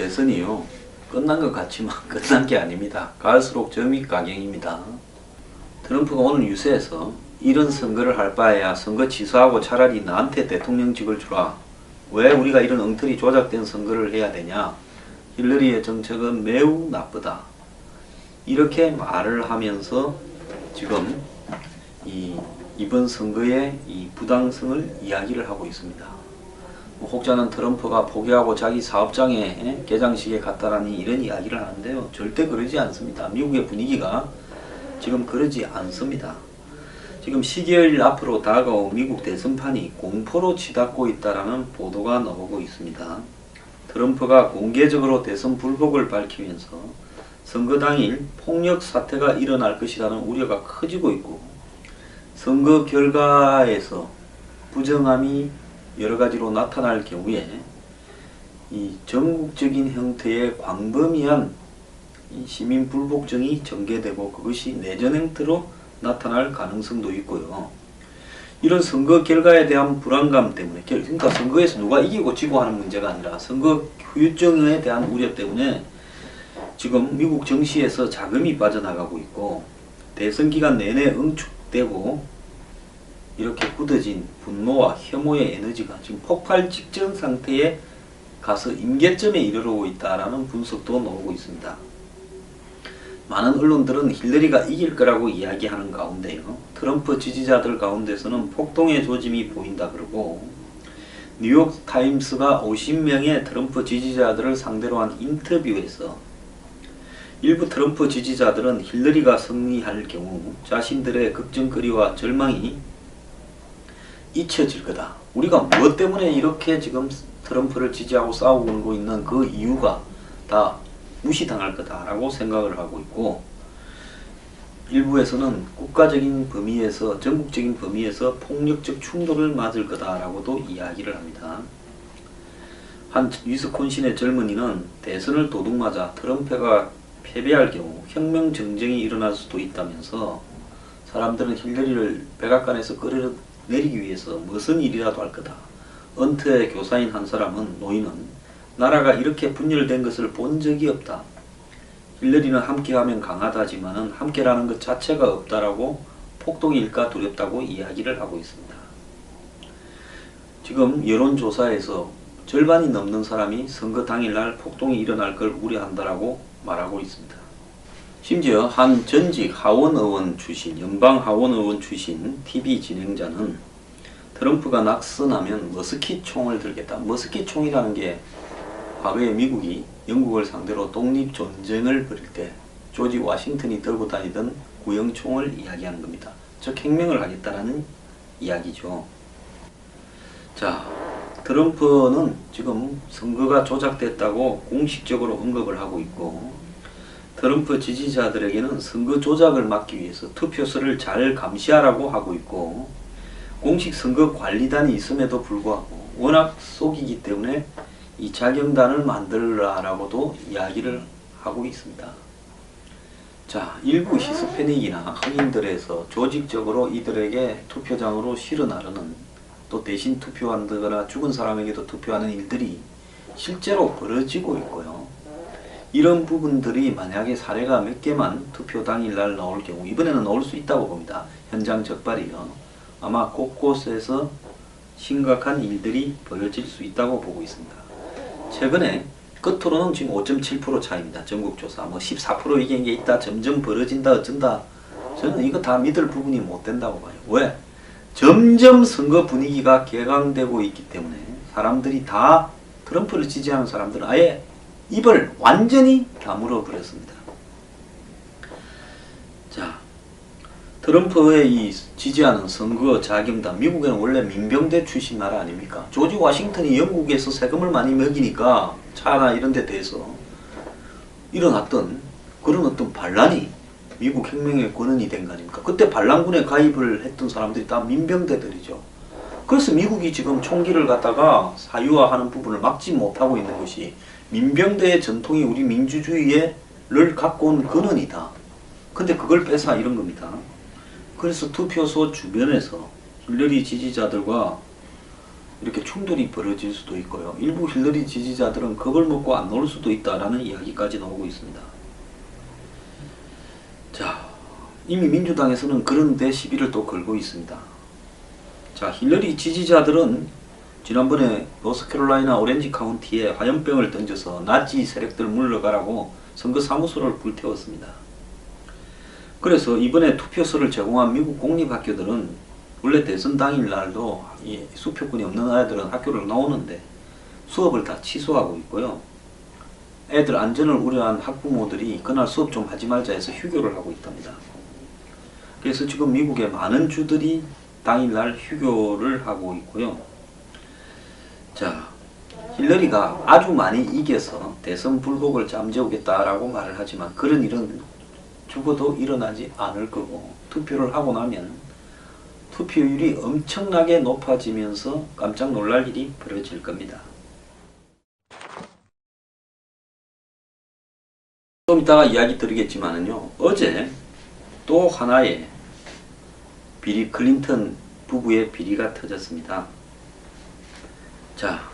대선이요. 끝난 것 같지만 끝난 게 아닙니다. 갈수록 점이 가경입니다. 트럼프가 오늘 유세에서 이런 선거를 할 바에야 선거 취소하고 차라리 나한테 대통령직을 주라. 왜 우리가 이런 엉터리 조작된 선거를 해야 되냐. 힐러리의 정책은 매우 나쁘다. 이렇게 말을 하면서 지금 이번 선거의 이 부당성을 이야기를 하고 있습니다. 혹자는 트럼프가 포기하고 자기 사업장에 개장식에 갔다라니 이런 이야기를 하는데요. 절대 그러지 않습니다. 미국의 분위기가 지금 그러지 않습니다. 지금 10여일 앞으로 다가온 미국 대선판이 공포로 치닫고 있다라는 보도가 나오고 있습니다. 트럼프가 공개적으로 대선 불복을 밝히면서 선거 당일 폭력 사태가 일어날 것이라는 우려가 커지고 있고, 선거 결과에서 부정함이 여러가지로 나타날 경우에 이 전국적인 형태의 광범위한 시민 불복종이 전개되고 그것이 내전 행태로 나타날 가능성도 있고요. 이런 선거 결과에 대한 불안감 때문에, 그러니까 선거에서 누가 이기고 지고 하는 문제가 아니라 선거 후유증에 대한 우려 때문에 지금 미국 정치에서 자금이 빠져나가고 있고, 대선 기간 내내 응축되고 이렇게 굳어진 분노와 혐오의 에너지가 지금 폭발 직전 상태에 가서 임계점에 이르르고 있다라는 분석도 나오고 있습니다. 많은 언론들은 힐러리가 이길 거라고 이야기하는 가운데요, 트럼프 지지자들 가운데서는 폭동의 조짐이 보인다 그러고, 뉴욕 타임스가 50명의 트럼프 지지자들을 상대로 한 인터뷰에서 일부 트럼프 지지자들은 힐러리가 승리할 경우 자신들의 걱정거리와 절망이 잊혀질 거다. 우리가 무엇 때문에 이렇게 지금 트럼프를 지지하고 싸우고 있는 그 이유가 다 무시당할 거다라고 생각을 하고 있고, 일부에서는 국가적인 범위에서, 전국적인 범위에서 폭력적 충돌을 맞을 거다라고도 이야기를 합니다. 한 위스콘신의 젊은이는 대선을 도둑맞아 트럼프가 패배할 경우 혁명 정쟁이 일어날 수도 있다면서, 사람들은 힐러리를 백악관에서 끌어내리기 위해서 무슨 일이라도 할 거다. 언트의 교사인 한 사람은, 노인은 나라가 이렇게 분열된 것을 본 적이 없다. 힐러리는 함께하면 강하다지만은 함께라는 것 자체가 없다라고 폭동일까 두렵다고 이야기를 하고 있습니다. 지금 여론조사에서 절반이 넘는 사람이 선거 당일날 폭동이 일어날 걸 우려한다라고 말하고 있습니다. 심지어 한 전직 하원의원 출신, 연방 하원의원 출신 TV 진행자는 트럼프가 낙선하면 머스킷 총을 들겠다. 머스킷 총이라는 게 과거에 미국이 영국을 상대로 독립전쟁을 벌일 때 조지 워싱턴이 들고 다니던 구형총을 이야기하는 겁니다. 즉 혁명을 하겠다라는 이야기죠. 자, 트럼프는 지금 선거가 조작됐다고 공식적으로 언급을 하고 있고, 트럼프 지지자들에게는 선거 조작을 막기 위해서 투표소를 잘 감시하라고 하고 있고, 공식 선거 관리단이 있음에도 불구하고 워낙 속이기 때문에 이 자경단을 만들라라고도 이야기를 하고 있습니다. 자, 일부 히스패닉이나 흑인들에서 조직적으로 이들에게 투표장으로 실어 나르는, 또 대신 투표한다거나 죽은 사람에게도 투표하는 일들이 실제로 벌어지고 있고요. 이런 부분들이 만약에 사례가 몇 개만 투표 당일날 나올 경우, 이번에는 나올 수 있다고 봅니다. 현장 적발이요. 아마 곳곳에서 심각한 일들이 벌어질 수 있다고 보고 있습니다. 최근에 끝으로는 지금 5.7% 차입니다. 전국조사. 14% 이긴 게 있다, 점점 벌어진다, 어쩐다. 저는 이거 다 믿을 부분이 못 된다고 봐요. 왜? 점점 선거 분위기가 개강되고 있기 때문에 사람들이 다, 트럼프를 지지하는 사람들은 아예 입을 완전히 다물어 버렸습니다. 자, 트럼프의 이 지지하는 선거 자경단, 미국에는 원래 민병대 출신 나라 아닙니까? 조지 워싱턴이 영국에서 세금을 많이 먹이니까 차나 이런 데 대해서 일어났던 그런 어떤 반란이 미국 혁명의 권원이 된 거 아닙니까? 그때 반란군에 가입을 했던 사람들이 다 민병대들이죠. 그래서 미국이 지금 총기를 갖다가 사유화하는 부분을 막지 못하고 있는 것이, 민병대의 전통이 우리 민주주의를 갖고 온 근원이다. 근데 그걸 뺏어 이런 겁니다. 그래서 투표소 주변에서 힐러리 지지자들과 이렇게 충돌이 벌어질 수도 있고요. 일부 힐러리 지지자들은 겁을 먹고 안 나올 수도 있다라는 이야기까지 나오고 있습니다. 자, 이미 민주당에서는 그런데 시비를 또 걸고 있습니다. 자, 힐러리 지지자들은 지난번에 노스캐롤라이나 오렌지 카운티에 화염병을 던져서 나치 세력들 물러가라고 선거 사무소를 불태웠습니다. 그래서 이번에 투표소를 제공한 미국 공립학교들은 원래 대선 당일날도 이 수표권이 없는 아이들은 학교를 나오는데 수업을 다 취소하고 있고요. 애들 안전을 우려한 학부모들이 그날 수업 좀 하지 말자 해서 휴교를 하고 있답니다. 그래서 지금 미국의 많은 주들이 당일날 휴교를 하고 있고요. 자, 힐러리가 아주 많이 이겨서 대선 불복을 잠재우겠다라고 말을 하지만 그런 일은 죽어도 일어나지 않을 거고, 투표를 하고 나면 투표율이 엄청나게 높아지면서 깜짝 놀랄 일이 벌어질 겁니다. 좀 이따가 이야기 드리겠지만은요, 어제 또 하나의 빌 클린턴 부부의 비리가 터졌습니다. 자,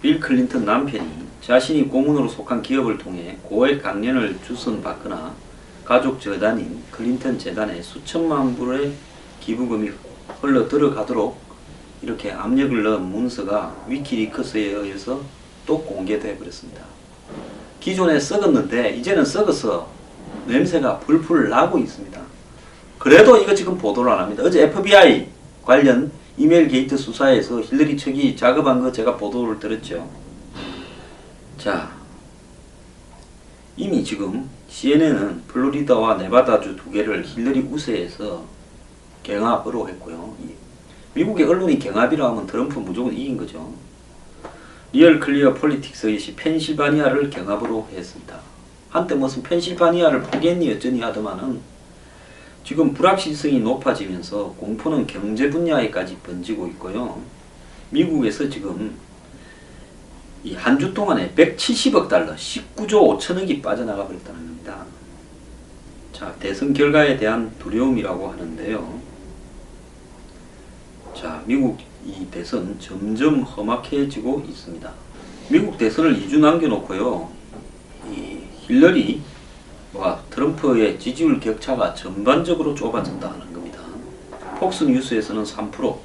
빌 클린턴 남편이 자신이 고문으로 속한 기업을 통해 고액 강연을 주선받거나 가족 재단인 클린턴 재단에 수천만 불의 기부금이 흘러 들어가도록 이렇게 압력을 넣은 문서가 위키리커스에 의해서 또 공개되어 버렸습니다. 기존에 썩었는데 이제는 썩어서 냄새가 풀풀 나고 있습니다. 그래도 이거 지금 보도를 안 합니다. 어제 FBI 관련 이메일 게이트 수사에서 힐러리 측이 작업한 거 제가 보도를 들었죠. 자, 이미 지금 CNN은 플로리다와 네바다주 두 개를 힐러리 우세에서 경합으로 했고요. 미국의 언론이 경합이라 하면 트럼프 무조건 이긴 거죠. 리얼 클리어 폴리틱스의 펜실바니아를 경합으로 했습니다. 한때 무슨 펜실바니아를 포기했니 어쩌니 하더만은 지금 불확실성이 높아지면서 공포는 경제 분야에까지 번지고 있고요. 미국에서 지금 이 한 주 동안에 170억 달러, 19조 5천억이 빠져나가 버렸다는 겁니다. 자, 대선 결과에 대한 두려움이라고 하는데요. 자, 미국 이 대선 점점 험악해지고 있습니다. 미국 대선을 2주 남겨놓고요, 이 힐러리와 트럼프의 지지율 격차가 전반적으로 좁아진다는 겁니다. 폭스뉴스에서는 3%,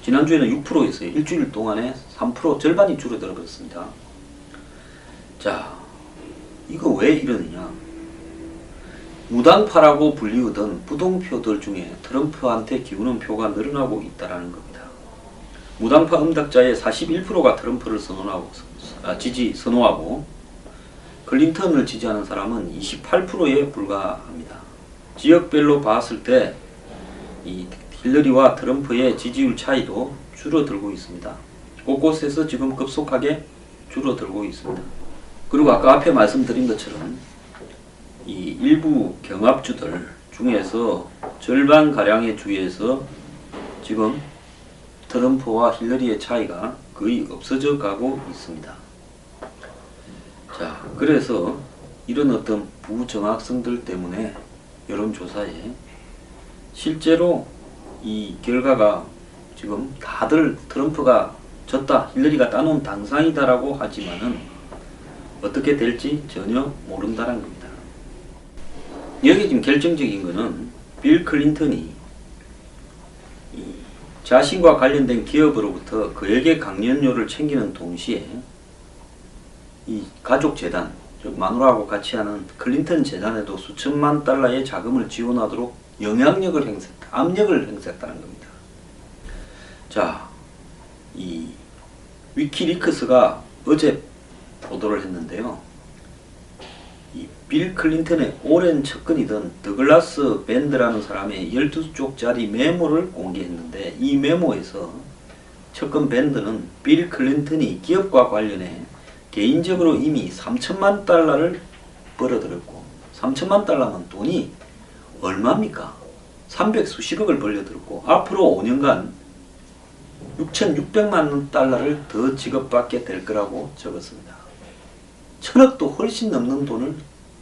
지난주에는 6%였어요. 일주일 동안에 3% 절반이 줄어들어 버렸습니다. 자, 이거 왜 이러느냐? 무당파라고 불리우던 부동표들 중에 트럼프한테 기우는 표가 늘어나고 있다는 겁니다. 무당파 응답자의 41%가 트럼프를 선호하고 클린턴을 지지하는 사람은 28%에 불과합니다. 지역별로 봤을 때 이 힐러리와 트럼프의 지지율 차이도 줄어들고 있습니다. 곳곳에서 지금 급속하게 줄어들고 있습니다. 그리고 아까 앞에 말씀드린 것처럼 이 일부 경합주들 중에서 절반가량의 주에서 지금 트럼프와 힐러리의 차이가 거의 없어져 가고 있습니다. 자, 그래서 이런 어떤 부정확성들 때문에 여론조사에 실제로 이 결과가 지금 다들 트럼프가 졌다, 힐러리가 따놓은 당상이다라고 하지만은 어떻게 될지 전혀 모른다는 겁니다. 여기 지금 결정적인 거는 빌 클린턴이 자신과 관련된 기업으로부터 그에게 강연료를 챙기는 동시에 이 가족재단, 즉 마누라하고 같이 하는 클린턴 재단에도 수천만 달러의 자금을 지원하도록 압력을 행사했다는 겁니다. 자, 이 위키리크스가 어제 보도를 했는데요. 이 빌 클린턴의 오랜 측근이던 더글라스 밴드라는 사람의 12쪽짜리 메모를 공개했는데, 이 메모에서 측근 밴드는 빌 클린턴이 기업과 관련해 개인적으로 이미 3천만 달러를 벌어들였고, 3천만 달러면 돈이 얼마입니까? 300수십억을 벌려들었고 앞으로 5년간 6,600만 달러를 더 지급받게 될 거라고 적었습니다. 1,000억도 훨씬 넘는 돈을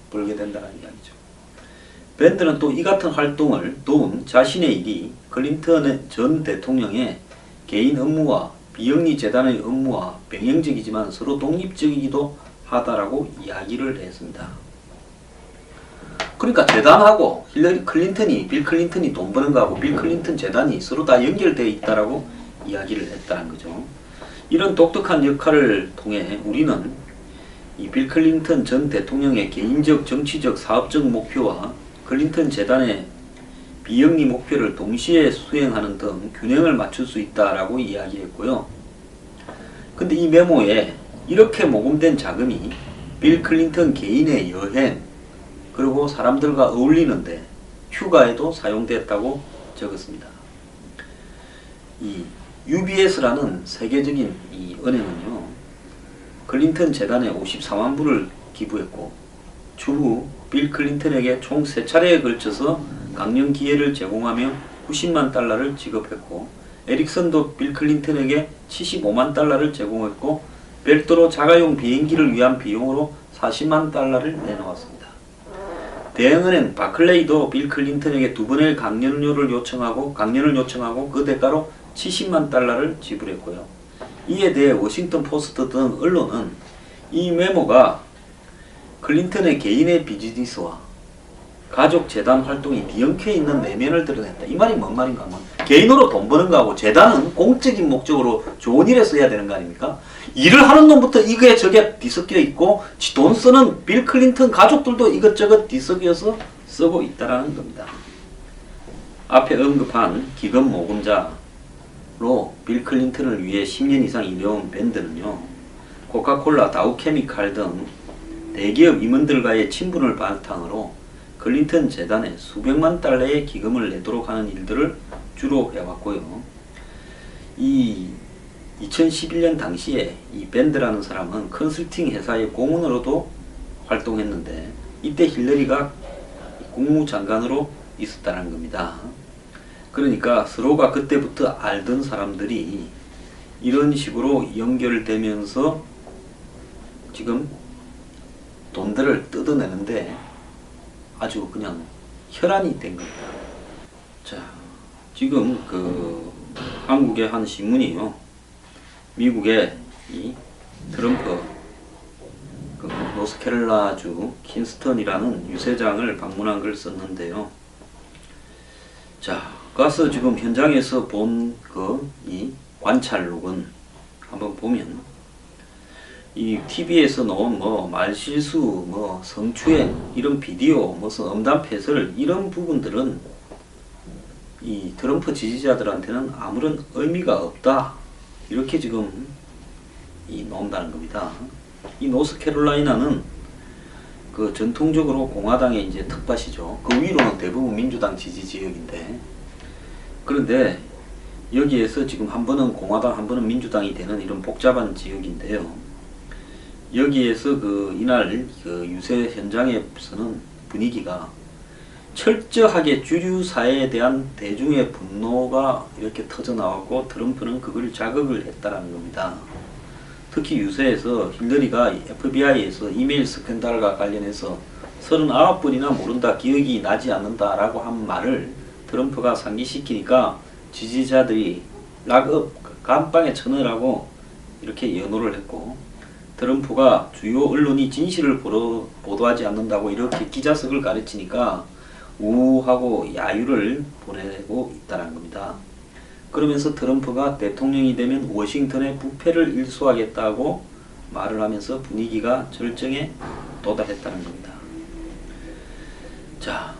벌게 된다는 이야기죠. 밴드는 또 이 같은 활동을 도운 자신의 일이 클린턴 전 대통령의 개인 업무와 비영리 재단의 업무와 병행적이지만 서로 독립적이기도 하다라고 이야기를 했습니다. 그러니까 재단하고 힐러리 클린턴이, 빌 클린턴이 돈 버는 거하고 빌 클린턴 재단이 서로 다 연결되어 있다라고 이야기를 했다는 거죠. 이런 독특한 역할을 통해 우리는 이 빌 클린턴 전 대통령의 개인적, 정치적, 사업적 목표와 클린턴 재단의 비영리 목표를 동시에 수행하는 등 균형을 맞출 수 있다라고 이야기했고요. 근데 이 메모에 이렇게 모금된 자금이 빌 클린턴 개인의 여행 그리고 사람들과 어울리는데 휴가에도 사용됐다고 적었습니다. 이 UBS라는 세계적인 이 은행은요, 클린턴 재단에 54만 불을 기부했고 추후 빌 클린턴에게 총 3차례에 걸쳐서 강령 기회를 제공하며 90만 달러를 지급했고 에릭슨도 빌 클린턴에게 75만 달러를 제공했고 별도로 자가용 비행기를 위한 비용으로 40만 달러를 내놓았습니다. 대형은행 바클레이도 빌 클린턴에게 2번의 강연을 요청하고 그 대가로 70만 달러를 지불했고요. 이에 대해 워싱턴 포스트 등 언론은 이 메모가 클린턴의 개인의 비즈니스와 가족 재단 활동이 뒤엉켜 있는 내면을 드러냈다. 이 말이 뭔 말인가 하면 개인으로 돈 버는 거하고 재단은 공적인 목적으로 좋은 일에 써야 되는 거 아닙니까? 일을 하는 놈부터 이게 저게 뒤섞여 있고 돈 쓰는 빌 클린턴 가족들도 이것저것 뒤섞여서 쓰고 있다라는 겁니다. 앞에 언급한 기금 모금자로 빌 클린턴을 위해 10년 이상 일해온 밴드는요, 코카콜라, 다우케미칼 등 대기업 임원들과의 친분을 바탕으로 클린턴 재단에 수백만 달러의 기금을 내도록 하는 일들을 주로 해왔고요. 이 2011년 당시에 이 밴드라는 사람은 컨설팅 회사의 고문으로도 활동했는데 이때 힐러리가 국무장관으로 있었다는 겁니다. 그러니까 서로가 그때부터 알던 사람들이 이런 식으로 연결되면서 지금 돈들을 뜯어내는데 아주 그냥 혈안이 된 겁니다. 자, 지금 그 한국의 한 신문이요, 미국의 이 트럼프 그 노스캐롤라주 킨스턴이라는 유세장을 방문한 걸 썼는데요. 자, 가서 지금 현장에서 본 그 이 관찰록은 한번 보면 이 TV에서 나온 뭐 말실수, 뭐 성추행 이런 비디오, 무슨 음담 패설 이런 부분들은 이 트럼프 지지자들한테는 아무런 의미가 없다, 이렇게 지금 나온다는 겁니다. 이 노스캐롤라이나는 그 전통적으로 공화당의 이제 텃밭이죠. 그 위로는 대부분 민주당 지지 지역인데, 그런데 여기에서 지금 한 번은 공화당, 한 번은 민주당이 되는 이런 복잡한 지역인데요. 여기에서 그 이날 그 유세 현장에서는 분위기가 철저하게 주류 사회에 대한 대중의 분노가 이렇게 터져 나왔고 트럼프는 그걸 자극을 했다라는 겁니다. 특히 유세에서 힐러리가 FBI에서 이메일 스캔들과 관련해서 39번이나 모른다, 기억이 나지 않는다라고 한 말을 트럼프가 상기시키니까 지지자들이 락업, 감방에 쳐넣으라고 이렇게 연호를 했고, 트럼프가 주요 언론이 진실을 보도하지 않는다고 이렇게 기자석을 가르치니까 우하고 야유를 보내고 있다는 겁니다. 그러면서 트럼프가 대통령이 되면 워싱턴의 부패를 일소하겠다고 말을 하면서 분위기가 절정에 도달했다는 겁니다. 자,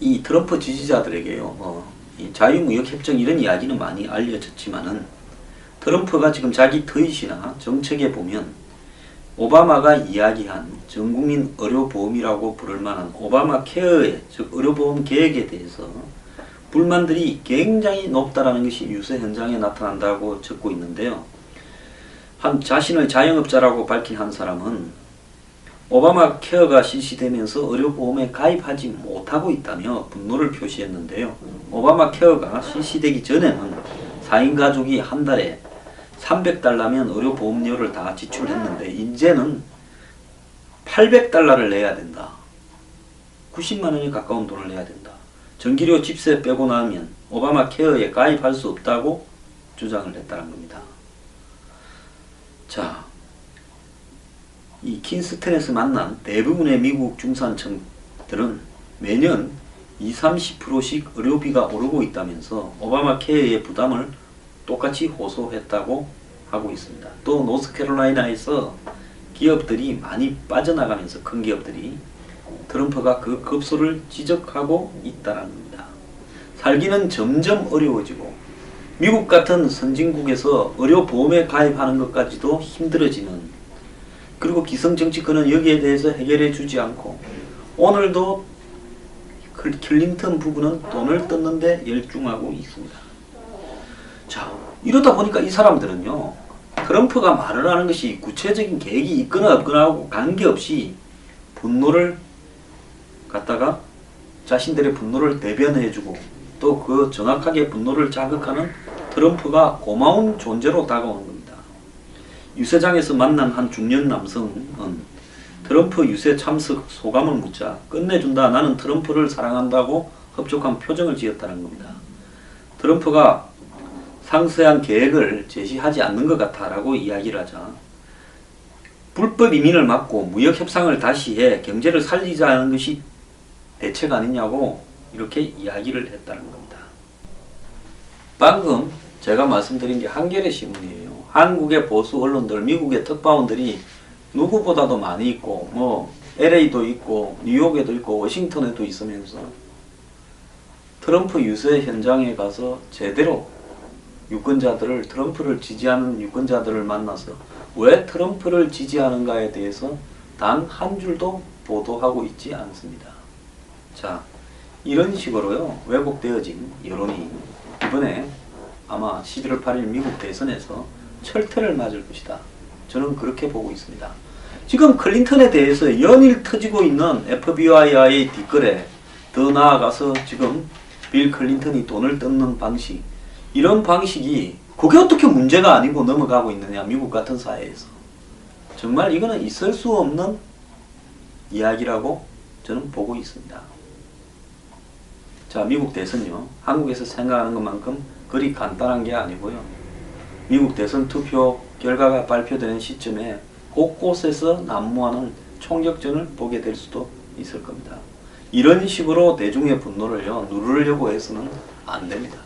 이 트럼프 지지자들에게요, 이 자유무역협정 이런 이야기는 많이 알려졌지만은 트럼프가 지금 자기 트윗이나 정책에 보면 오바마가 이야기한 전국민 의료보험이라고 부를 만한 오바마 케어의, 즉 의료보험 계획에 대해서 불만들이 굉장히 높다라는 것이 유세 현장에 나타난다고 적고 있는데요. 한 자신을 자영업자라고 밝힌 한 사람은 오바마 케어가 실시되면서 의료보험에 가입하지 못하고 있다며 분노를 표시했는데요. 오바마 케어가 실시되기 전에는 4인 가족이 한 달에 $300면 의료보험료를 다 지출했는데 이제는 $800를 내야 된다. 90만 원에 가까운 돈을 내야 된다. 전기료, 집세 빼고 나면 오바마 케어에 가입할 수 없다고 주장을 했다는 겁니다. 자, 이 킨스턴에서 만난 대부분의 미국 중산층들은 매년 20-30%씩 의료비가 오르고 있다면서 오바마 케어의 부담을 똑같이 호소했다고 하고 있습니다. 또 노스캐롤라이나에서 기업들이 많이 빠져나가면서 큰 기업들이 트럼프가 그 급소를 지적하고 있다는 겁니다. 살기는 점점 어려워지고 미국 같은 선진국에서 의료보험에 가입하는 것까지도 힘들어지는, 그리고 기성정치권은 여기에 대해서 해결해 주지 않고 오늘도 클린턴 부부는 돈을 뜯는데 열중하고 있습니다. 자, 이러다 보니까 이 사람들은요, 트럼프가 말을 하는 것이 구체적인 계획이 있거나 없거나 하고 관계없이 분노를 갖다가 자신들의 분노를 대변해주고 또 그 정확하게 분노를 자극하는 트럼프가 고마운 존재로 다가오는 겁니다. 유세장에서 만난 한 중년 남성은 트럼프 유세 참석 소감을 묻자 끝내준다, 나는 트럼프를 사랑한다고 흡족한 표정을 지었다는 겁니다. 트럼프가 상세한 계획을 제시하지 않는 것 같아 라고 이야기를 하자 불법 이민을 막고 무역 협상을 다시 해 경제를 살리자는 것이 대책 아니냐고 이렇게 이야기를 했다는 겁니다. 방금 제가 말씀드린 게 한겨레 신문이에요. 한국의 보수 언론들, 미국의 특파원들이 누구보다도 많이 있고 뭐 LA도 있고 뉴욕에도 있고 워싱턴에도 있으면서 트럼프 유세 현장에 가서 제대로 유권자들을, 트럼프를 지지하는 유권자들을 만나서 왜 트럼프를 지지하는가에 대해서 단 한 줄도 보도하고 있지 않습니다. 자, 이런 식으로요, 왜곡되어진 여론이 이번에 아마 11월 8일 미국 대선에서 철퇴를 맞을 것이다. 저는 그렇게 보고 있습니다. 지금 클린턴에 대해서 연일 터지고 있는 FBI의 뒷거래, 더 나아가서 지금 빌 클린턴이 돈을 뜯는 방식, 이런 방식이 그게 어떻게 문제가 아니고 넘어가고 있느냐, 미국 같은 사회에서. 정말 이거는 있을 수 없는 이야기라고 저는 보고 있습니다. 자, 미국 대선요, 한국에서 생각하는 것만큼 그리 간단한 게 아니고요. 미국 대선 투표 결과가 발표되는 시점에 곳곳에서 난무하는 총격전을 보게 될 수도 있을 겁니다. 이런 식으로 대중의 분노를요, 누르려고 해서는 안 됩니다.